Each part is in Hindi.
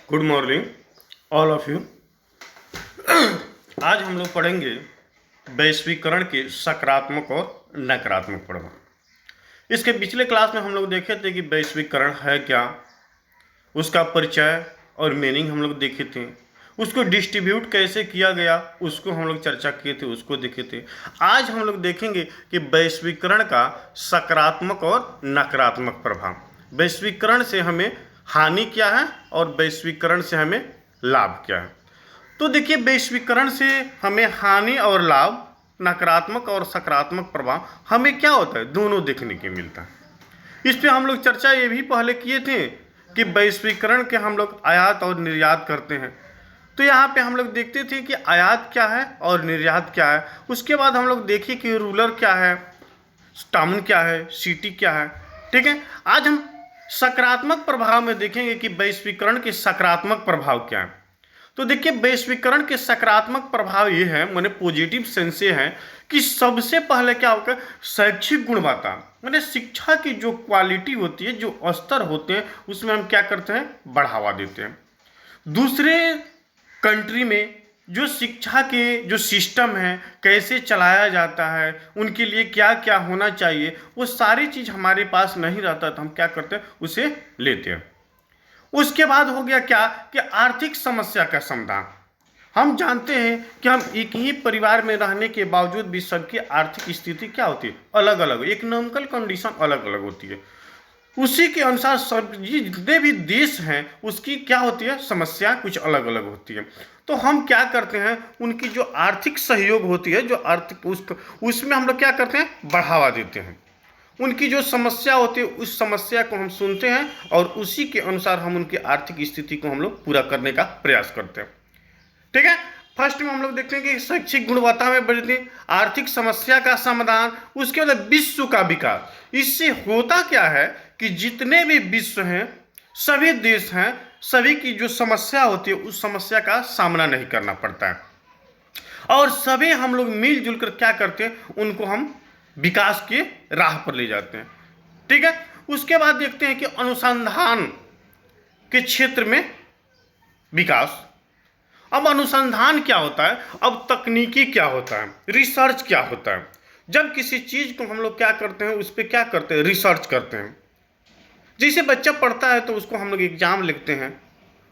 Good morning all of you. आज हम लोग पढ़ेंगे वैश्वीकरण के सकारात्मक और नकारात्मक प्रभाव। इसके पिछले क्लास में हम लोग देखे थे कि वैश्वीकरण है क्या, उसका परिचय और मीनिंग हम लोग देखे थे, उसको डिस्ट्रीब्यूट कैसे किया गया उसको हम लोग चर्चा किए थे, उसको देखे थे। आज हम लोग देखेंगे कि वैश्वीकरण का सकारात्मक और नकारात्मक प्रभाव। वैश्वीकरण से हमें हानि क्या है और वैश्वीकरण से हमें लाभ क्या है। तो देखिए, वैश्वीकरण से हमें हानि और लाभ, नकारात्मक और सकारात्मक प्रभाव हमें क्या होता है, दोनों देखने के मिलता है। इस पे हम लोग चर्चा ये भी पहले किए थे कि वैश्वीकरण के हम लोग आयात और निर्यात करते हैं। तो यहाँ पे हम लोग देखते थे कि आयात क्या है और निर्यात क्या है। उसके बाद हम लोग देखिए कि रूरल क्या है, टाउन क्या है, सिटी क्या है। ठीक है, आज हम सकारात्मक प्रभाव में देखेंगे कि वैश्वीकरण के सकारात्मक प्रभाव क्या है। तो देखिए, वैश्वीकरण के सकारात्मक प्रभाव ये है, मैंने पॉजिटिव सेंस से है कि सबसे पहले क्या होगा, शैक्षिक गुणवत्ता, मैंने शिक्षा की जो क्वालिटी होती है, जो स्तर होते हैं, उसमें हम क्या करते हैं, बढ़ावा देते हैं। दूसरे कंट्री में जो शिक्षा के जो सिस्टम है, कैसे चलाया जाता है, उनके लिए क्या क्या होना चाहिए, वो सारी चीज़ हमारे पास नहीं रहता, तो हम क्या करते हैं, उसे लेते हैं। उसके बाद हो गया क्या कि आर्थिक समस्या का समाधान। हम जानते हैं कि हम एक ही परिवार में रहने के बावजूद भी सबकी आर्थिक स्थिति क्या होती है, अलग अलग, इकोनॉमिकल कंडीशन अलग अलग होती है। उसी के अनुसार सब जितने भी देश हैं उसकी क्या होती है, समस्या कुछ अलग अलग होती है। तो हम क्या करते हैं, उनकी जो आर्थिक सहयोग होती है, जो आर्थिक उसमें हम लोग क्या करते हैं, बढ़ावा देते हैं। उनकी जो समस्या होती है उस समस्या को हम सुनते हैं और उसी के अनुसार हम उनकी आर्थिक स्थिति को हम लोग पूरा करने का प्रयास करते हैं। ठीक है, फर्स्ट में हम लोग देखते हैं कि शैक्षिक गुणवत्ता में वृद्धि, आर्थिक समस्या का समाधान, उसके बाद विश्व का विकास। इससे होता क्या है कि जितने भी विश्व हैं, सभी देश हैं, सभी की जो समस्या होती है उस समस्या का सामना नहीं करना पड़ता है और सभी हम लोग मिलजुल कर क्या करते हैं, उनको हम विकास के राह पर ले जाते हैं। ठीक है, उसके बाद देखते हैं कि अनुसंधान के क्षेत्र में विकास। अब अनुसंधान क्या होता है, अब तकनीकी क्या होता है, रिसर्च क्या होता है। जब किसी चीज को हम लोग क्या करते हैं, उस पर क्या करते हैं, रिसर्च करते हैं। जैसे बच्चा पढ़ता है तो उसको हम लोग एग्जाम लिखते हैं,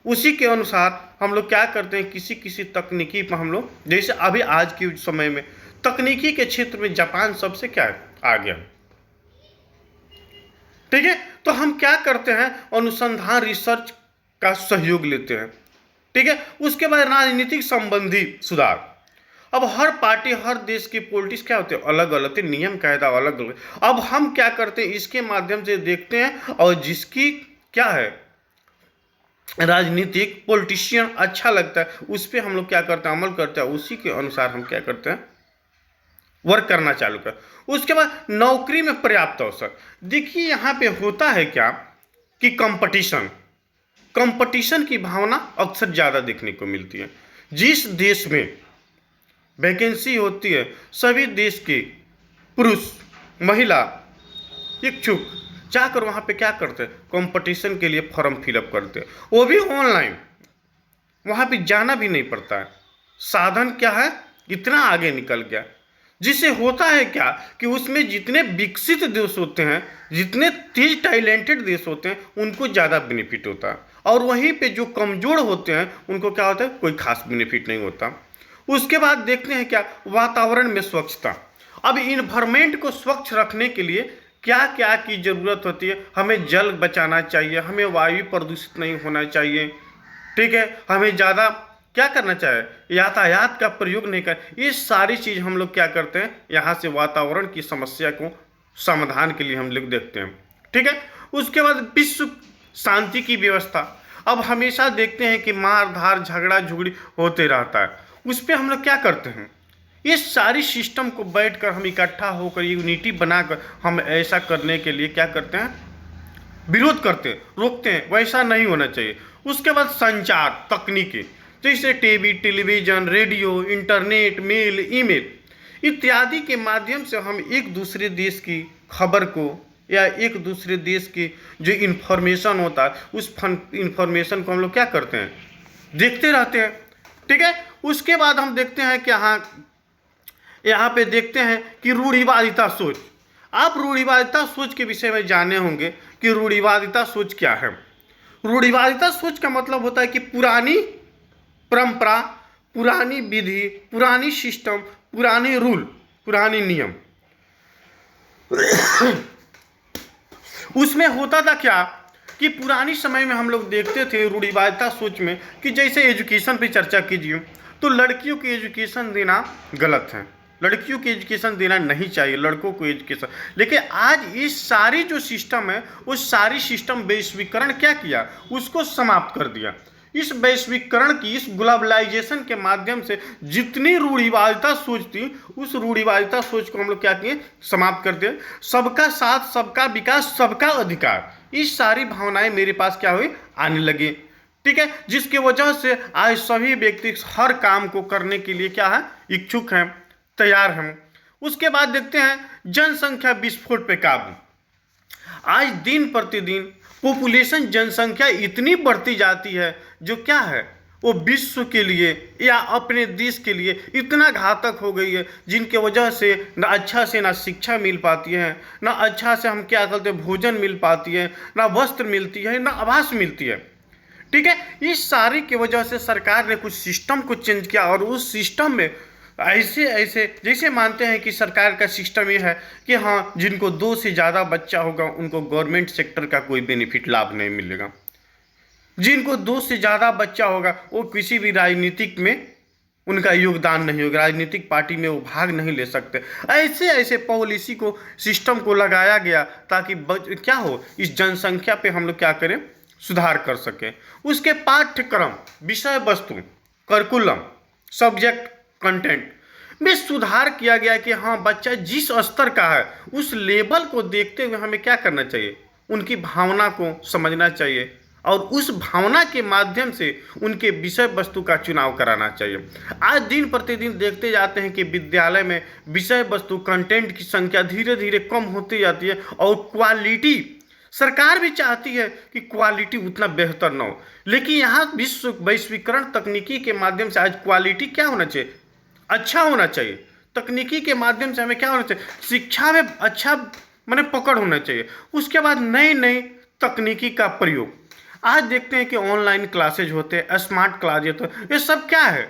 उसी के अनुसार हम लोग क्या करते हैं, किसी किसी तकनीकी पर हम लोग, जैसे अभी आज के समय में तकनीकी के क्षेत्र में जापान सबसे क्या है, आ गया। ठीक है, तो हम क्या करते हैं, अनुसंधान रिसर्च का सहयोग लेते हैं। ठीक है, उसके बाद राजनीतिक संबंधी सुधार। अब हर पार्टी, हर देश की पॉलिटिक्स क्या होते हैं, अलग अलग थे, नियम कायदा अलग अलग। अब हम क्या करते हैं, इसके माध्यम से देखते हैं और जिसकी क्या है राजनीतिक पॉलिटिशियन अच्छा लगता है उस पर हम लोग क्या करते हैं, अमल करते हैं, उसी के अनुसार हम क्या करते हैं, वर्क करना चालू कर। उसके बाद नौकरी में पर्याप्त अवसर। देखिए यहाँ पे होता है क्या कि कंपटीशन की भावना अक्सर ज़्यादा देखने को मिलती है। जिस देश में वैकेंसी होती है, सभी देश के पुरुष महिला इच्छुक जाकर वहाँ पे क्या करते हैं, कंपटीशन के लिए फॉर्म फिलअप करते हैं, वो भी ऑनलाइन। वहाँ पे जाना भी नहीं पड़ता है, साधन क्या है, इतना आगे निकल गया। जिससे होता है क्या कि उसमें जितने विकसित देश होते हैं, जितने तेज टैलेंटेड देश होते हैं, उनको ज़्यादा बेनिफिट होता है और वहीं पे जो कमज़ोर होते हैं उनको क्या होता है, कोई खास बेनिफिट नहीं होता। उसके बाद देखते हैं क्या, वातावरण में स्वच्छता। अब इन्वायरमेंट को स्वच्छ रखने के लिए क्या क्या की ज़रूरत होती है, हमें जल बचाना चाहिए, हमें वायु प्रदूषित नहीं होना चाहिए। ठीक है, हमें ज़्यादा क्या करना चाहिए, यातायात का प्रयोग नहीं कर। ये सारी चीज़ हम लोग क्या करते हैं, यहाँ से वातावरण की समस्या को समाधान के लिए हम लोग देखते हैं। ठीक है, उसके बाद विश्व शांति की व्यवस्था। अब हमेशा देखते हैं कि मार धार झगड़ा झुगड़ी होते रहता है, उस पर हम लोग क्या करते हैं, ये सारी सिस्टम को बैठकर हम इकट्ठा होकर यूनिटी बनाकर हम ऐसा करने के लिए क्या करते हैं, विरोध करते हैं, रोकते हैं। वैसा नहीं होना चाहिए। उसके बाद संचार तकनीकी, जैसे TV, television, radio, internet, mail, email इत्यादि के माध्यम से हम एक दूसरे देश की खबर को या एक दूसरे देश की जो इन्फॉर्मेशन होता है उस इन्फॉर्मेशन को हम लोग क्या करते हैं, देखते रहते हैं। ठीक है, उसके बाद हम देखते हैं कि यहाँ पे देखते हैं कि रूढ़िवादिता सोच। आप रूढ़िवादिता सोच के विषय में जाने होंगे कि रूढ़िवादिता सोच क्या है। रूढ़िवादिता सोच का मतलब होता है कि पुरानी परंपरा, पुरानी विधि, पुरानी सिस्टम, पुराने रूल, पुरानी नियम। उसमें होता था क्या कि पुरानी समय में हम लोग देखते थे रूढ़िवादिता सोच में कि जैसे एजुकेशन पे चर्चा कीजिए तो लड़कियों की एजुकेशन देना गलत है, लड़कियों की एजुकेशन देना नहीं चाहिए, लड़कों को एजुकेशन। लेकिन आज इस सारी जो सिस्टम है उस सारी सिस्टम वैश्वीकरण क्या किया, उसको समाप्त कर दिया। इस वैश्वीकरण की, इस ग्लोबलाइजेशन के माध्यम से जितनी रूढ़िवादिता सोच थी उस रूढ़िवादिता सोच को हम लोग क्या किए, समाप्त कर दिए। सबका साथ, सबका विकास, सबका अधिकार, इस सारी भावनाएं मेरे पास क्या हुई, आने लगी। ठीक है, जिसकी वजह से आज सभी व्यक्ति हर काम को करने के लिए क्या है, इच्छुक हैं, तैयार हैं। उसके बाद देखते हैं जनसंख्या विस्फोट पे काबू। आज दिन प्रतिदिन पॉपुलेशन, जनसंख्या इतनी बढ़ती जाती है जो क्या है, वो विश्व के लिए या अपने देश के लिए इतना घातक हो गई है, जिनके वजह से ना अच्छा से ना शिक्षा मिल पाती है, ना अच्छा से हम क्या कहते हैं भोजन मिल पाती है, ना वस्त्र मिलती है, ना आवास मिलती है। ठीक है, इस सारी की वजह से सरकार ने कुछ सिस्टम को चेंज किया और उस सिस्टम में ऐसे जैसे मानते हैं कि सरकार का सिस्टम ये है कि हाँ, जिनको 2 से ज़्यादा बच्चा होगा उनको गवर्नमेंट सेक्टर का कोई बेनिफिट, लाभ नहीं मिलेगा। जिनको 2 से ज़्यादा बच्चा होगा वो किसी भी राजनीतिक में उनका योगदान नहीं होगा, राजनीतिक पार्टी में वो भाग नहीं ले सकते। ऐसे ऐसे पॉलिसी को, सिस्टम को लगाया गया ताकि क्या हो, इस जनसंख्या पे हम लोग क्या करें, सुधार कर सकें। उसके पाठ्यक्रम, विषय वस्तु, करिकुलम, सब्जेक्ट, कंटेंट में सुधार किया गया कि हाँ, बच्चा जिस स्तर का है उस लेवल को देखते हुए हमें क्या करना चाहिए, उनकी भावना को समझना चाहिए और उस भावना के माध्यम से उनके विषय वस्तु का चुनाव कराना चाहिए। आज दिन प्रतिदिन देखते जाते हैं कि विद्यालय में विषय वस्तु, कंटेंट की संख्या धीरे धीरे कम होती जाती है और क्वालिटी, सरकार भी चाहती है कि क्वालिटी उतना बेहतर ना हो, लेकिन यहाँ विश्व वैश्वीकरण तकनीकी के माध्यम से आज क्वालिटी क्या होना चाहिए, अच्छा होना चाहिए। तकनीकी के माध्यम से हमें क्या होना चाहिए, शिक्षा में अच्छा माने पकड़ होना चाहिए। उसके बाद नई नई तकनीकी का प्रयोग। आज देखते हैं कि ऑनलाइन क्लासेज होते हैं, स्मार्ट क्लासेज होते हैं, ये सब क्या है,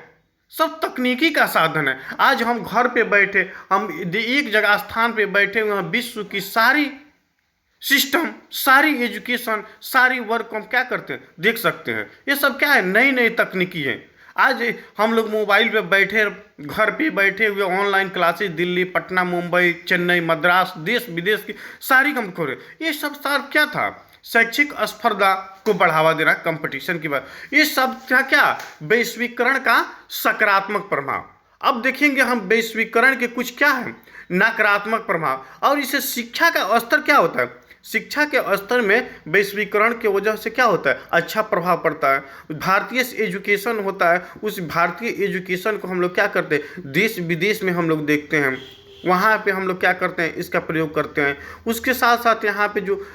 सब तकनीकी का साधन है। आज हम घर पे बैठे, हम एक जगह स्थान पे बैठे हुए हैं, विश्व की सारी सिस्टम, सारी एजुकेशन, सारी वर्क हम क्या करते हैं, देख सकते हैं। ये सब क्या है, नई नई तकनीकी है। आज हम लोग मोबाइल पे बैठे, घर पे बैठे हुए ऑनलाइन क्लासेस दिल्ली, पटना, मुंबई, चेन्नई, मद्रास, देश विदेश की सारी हम खोले। ये सब सार क्या था, शैक्षिक स्पर्धा को बढ़ावा देना, कंपटीशन की बात। ये सब क्या वैश्वीकरण का सकारात्मक प्रभाव। अब देखेंगे हम वैश्वीकरण के कुछ क्या है नकारात्मक प्रभाव, और इसे शिक्षा का स्तर क्या होता है, शिक्षा के स्तर में वैश्वीकरण के वजह से क्या होता है, अच्छा प्रभाव पड़ता है। भारतीय एजुकेशन होता है, उस भारतीय एजुकेशन को हम लोग क्या करते हैं, देश विदेश में हम लोग देखते हैं, वहाँ पे हम लोग क्या करते हैं, इसका प्रयोग करते हैं। उसके साथ साथ यहाँ पे जो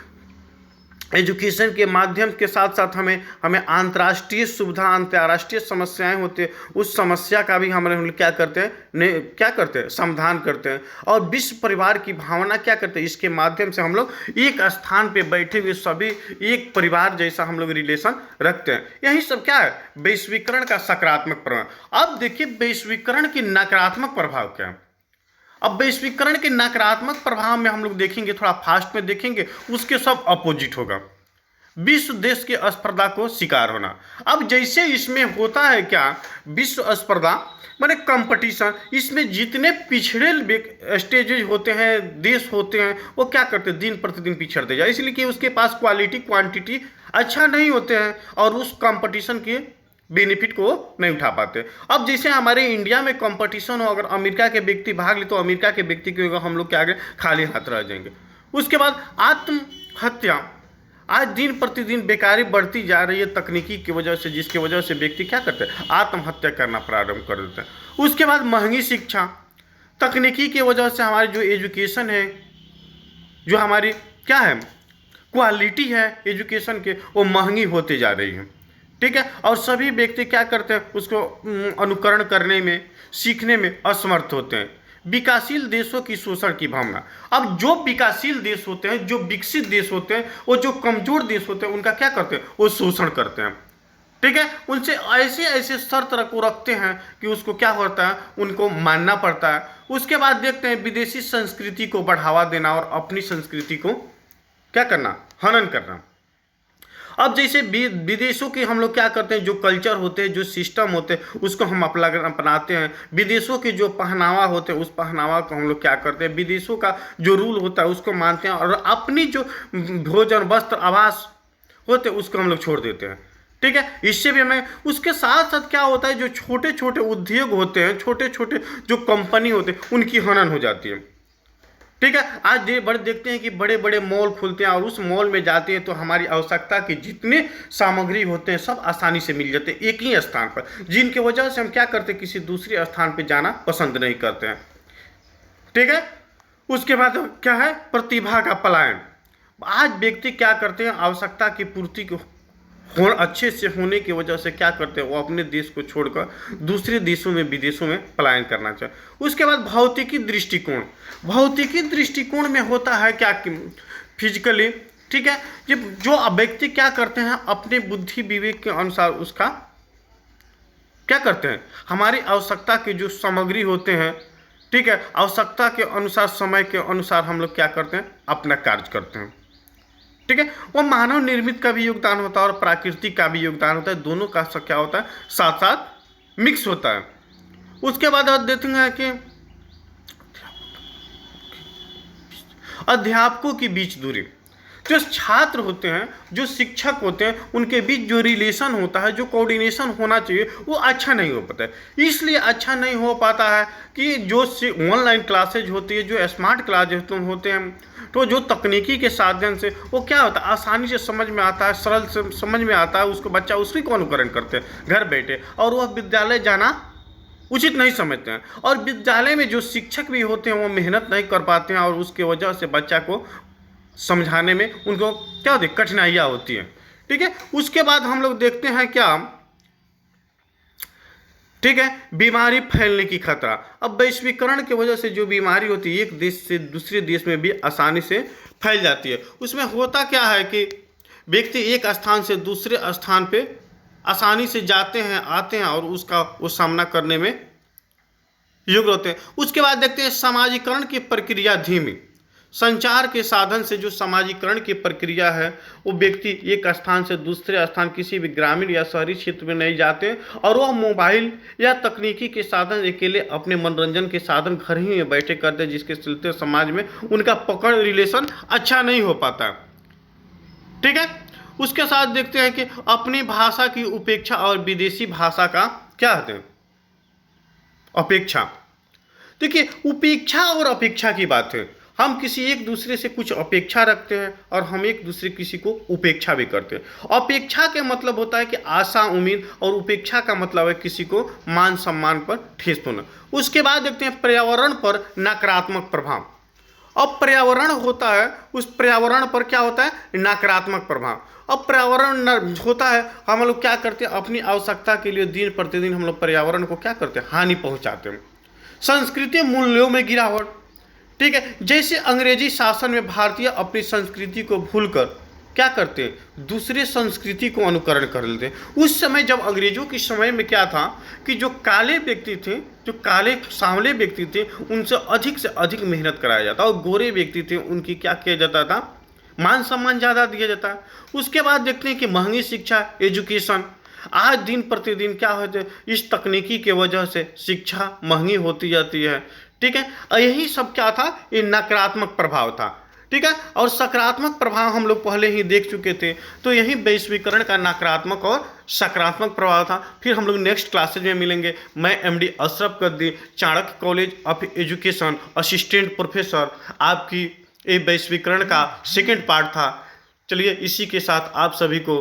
एजुकेशन के माध्यम के साथ साथ हमें अंतर्राष्ट्रीय सुविधा, अंतर्राष्ट्रीय समस्याएं होती है, उस समस्या का भी हम लोग क्या करते हैं, समाधान करते हैं। और विश्व परिवार की भावना क्या करते हैं, इसके माध्यम से हम लोग एक स्थान पे बैठे हुए सभी एक परिवार जैसा हम लोग रिलेशन रखते हैं। यही सब क्या है, वैश्वीकरण का सकारात्मक प्रभाव। अब देखिए वैश्वीकरण की नकारात्मक प्रभाव क्या है। अब वैश्वीकरण के नकारात्मक प्रभाव में हम लोग देखेंगे, थोड़ा फास्ट में देखेंगे, उसके सब अपोजिट होगा। विश्व देश के स्पर्धा को शिकार होना। अब जैसे इसमें होता है क्या, विश्व स्पर्धा माने कंपटीशन, इसमें जितने पिछड़े स्टेजेज होते हैं, देश होते हैं, वो क्या करते हैं, दिन प्रतिदिन पिछड़ते जाए, इसलिए कि उसके पास क्वालिटी क्वांटिटी अच्छा नहीं होते हैं और उस कंपटीशन के बेनिफिट को नहीं उठा पाते। अब जैसे हमारे इंडिया में कंपटीशन हो, अगर अमेरिका के व्यक्ति भाग ले तो अमेरिका के व्यक्ति के हम लोग क्या आगे खाली हाथ रह जाएंगे। उसके बाद आत्महत्या, आज दिन प्रतिदिन बेकारी बढ़ती जा रही है तकनीकी की वजह से, जिसकी वजह से व्यक्ति क्या करते हैं, आत्महत्या करना प्रारंभ कर देते हैं। उसके बाद महंगी शिक्षा, तकनीकी की वजह से हमारी जो एजुकेशन है, जो हमारी क्या है, क्वालिटी है एजुकेशन के, वो महंगी होती जा रही है। ठीक है, और सभी व्यक्ति क्या करते हैं, उसको अनुकरण करने में, सीखने में असमर्थ होते हैं। विकासशील देशों की शोषण की भावना। अब जो विकासशील देश होते हैं, जो विकसित देश होते हैं, वो जो कमजोर देश होते हैं उनका क्या करते हैं, वो शोषण करते हैं। ठीक है, उनसे ऐसे ऐसे शर्त को रखते हैं कि उसको क्या होता है, उनको मानना पड़ता है। उसके बाद देखते हैं विदेशी संस्कृति को बढ़ावा देना और अपनी संस्कृति को क्या करना, हनन करना। अब जैसे विदेशों के हम लोग क्या करते हैं, जो कल्चर होते हैं, जो सिस्टम होते हैं, उसको हम अपनाते हैं। विदेशों के जो पहनावा होते हैं, उस पहनावा को हम लोग क्या करते हैं, विदेशों का जो रूल होता है उसको मानते हैं, और अपनी जो भोजन, वस्त्र, आवास होते हैं उसको हम लोग छोड़ देते हैं। ठीक है, इससे भी हमें, उसके साथ साथ क्या होता है, जो छोटे छोटे उद्योग होते हैं, छोटे छोटे जो कंपनी होते हैं, उनकी हनन हो जाती है। ठीक है, आज देखते हैं कि बड़े बड़े मॉल खुलते हैं, और उस मॉल में जाते हैं तो हमारी आवश्यकता के जितने सामग्री होते हैं सब आसानी से मिल जाते हैं एक ही स्थान पर, जिनकी वजह से हम क्या करते हैं, किसी दूसरे स्थान पर जाना पसंद नहीं करते हैं। ठीक है, उसके बाद क्या है, प्रतिभा का पलायन। आज व्यक्ति क्या करते हैं, आवश्यकता की पूर्ति को अच्छे से होने की वजह से क्या करते हैं, वो अपने देश को छोड़कर दूसरे देशों में, विदेशों में पलायन करना चाहिए। उसके बाद भौतिकी दृष्टिकोण। भौतिकी दृष्टिकोण में होता है क्या कि फिजिकली, ठीक है, जो व्यक्ति क्या करते हैं, अपने बुद्धि विवेक के अनुसार उसका क्या करते हैं, हमारी आवश्यकता के जो सामग्री होते हैं, ठीक है, आवश्यकता के अनुसार, समय के अनुसार हम लोग क्या करते हैं, अपना कार्य करते हैं। ठीक है, वो मानव निर्मित का भी योगदान होता है और प्राकृतिक का भी योगदान होता है, दोनों का क्या होता है, साथ साथ मिक्स होता है। उसके बाद देखते हैं कि अध्यापकों के बीच दूरी। जो छात्र होते हैं, जो शिक्षक होते हैं, उनके बीच जो रिलेशन होता है, जो कोऑर्डिनेशन होना चाहिए, वो अच्छा नहीं हो पाता है। इसलिए अच्छा नहीं हो पाता है कि जो ऑनलाइन क्लासेज होती है, जो स्मार्ट क्लासेज होते हैं, तो जो तकनीकी के साधन से वो क्या होता है, आसानी से समझ में आता है, सरल से समझ में आता है, उसको बच्चा उसी को अनुकरण करते हैं घर बैठे, और वह विद्यालय जाना उचित नहीं समझते हैं। और विद्यालय में जो शिक्षक भी होते हैं वो मेहनत नहीं कर पाते हैं, और उसके वजह से बच्चा को समझाने में उनको क्या होती है, कठिनाइयाँ होती हैं। ठीक है, उसके बाद हम लोग देखते हैं क्या, ठीक है, बीमारी फैलने की खतरा। अब वैश्वीकरण की वजह से जो बीमारी होती है, एक देश से दूसरे देश में भी आसानी से फैल जाती है। उसमें होता क्या है कि व्यक्ति एक स्थान से दूसरे स्थान पे आसानी से जाते हैं, आते हैं, और उसका वो सामना करने में योग्य होते हैं। उसके बाद देखते हैं सामाजिकरण की प्रक्रिया धीमी। संचार के साधन से जो सामाजिकरण की प्रक्रिया है, वो व्यक्ति एक स्थान से दूसरे स्थान, किसी भी ग्रामीण या शहरी क्षेत्र में नहीं जाते, और वह मोबाइल या तकनीकी के साधन अकेले अपने मनोरंजन के साधन घर ही में बैठे करते हैं, जिसके चलते समाज में उनका पकड़ रिलेशन अच्छा नहीं हो पाता। ठीक है, उसके साथ देखते हैं कि अपनी भाषा की उपेक्षा और विदेशी भाषा का क्या होते हैं, अपेक्षा। देखिए, उपेक्षा और अपेक्षा की बात है। हम किसी एक दूसरे से कुछ अपेक्षा रखते हैं, और हम एक दूसरे किसी को उपेक्षा भी करते हैं। अपेक्षा के मतलब होता है कि आशा, उम्मीद, और उपेक्षा का मतलब है किसी को मान सम्मान पर ठेस पहुंचाना। उसके बाद देखते हैं पर्यावरण पर नकारात्मक प्रभाव। अब पर्यावरण होता है, उस पर्यावरण पर क्या होता है, नकारात्मक प्रभाव। अब पर्यावरण होता है, हम लोग क्या करते हैं, अपनी आवश्यकता के लिए दिन प्रतिदिन हम लोग पर्यावरण को क्या करते हैं, हानि पहुंचाते हैं। सांस्कृतिक मूल्यों में गिरावट। ठीक है, जैसे अंग्रेजी शासन में भारतीय अपनी संस्कृति को भूलकर क्या करते हैं, दूसरे संस्कृति को अनुकरण कर लेते हैं। उस समय जब अंग्रेजों के समय में क्या था कि जो काले व्यक्ति थे, जो काले सांवले व्यक्ति थे, उनसे से अधिक मेहनत कराया जाता, और गोरे व्यक्ति थे उनकी क्या किया जाता था, मान सम्मान ज़्यादा दिया जाता है। उसके बाद देखते हैं कि महंगी शिक्षा, एजुकेशन। आज दिन प्रतिदिन क्या होते हैं, इस तकनीकी के वजह से शिक्षा महंगी होती जाती है। ठीक है, और यही सब क्या था, ये नकारात्मक प्रभाव था। ठीक है, और सकारात्मक प्रभाव हम लोग पहले ही देख चुके थे, तो यही वैश्वीकरण का नकारात्मक और सकारात्मक प्रभाव था। फिर हम लोग नेक्स्ट क्लासेज में मिलेंगे। मैं MD Ashraf Kaddi, Chanakya college of education, assistant professor, आपकी ये वैश्वीकरण का सेकेंड पार्ट था। चलिए, इसी के साथ आप सभी को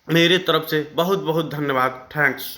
मेरे तरफ से बहुत बहुत धन्यवाद। थैंक्स।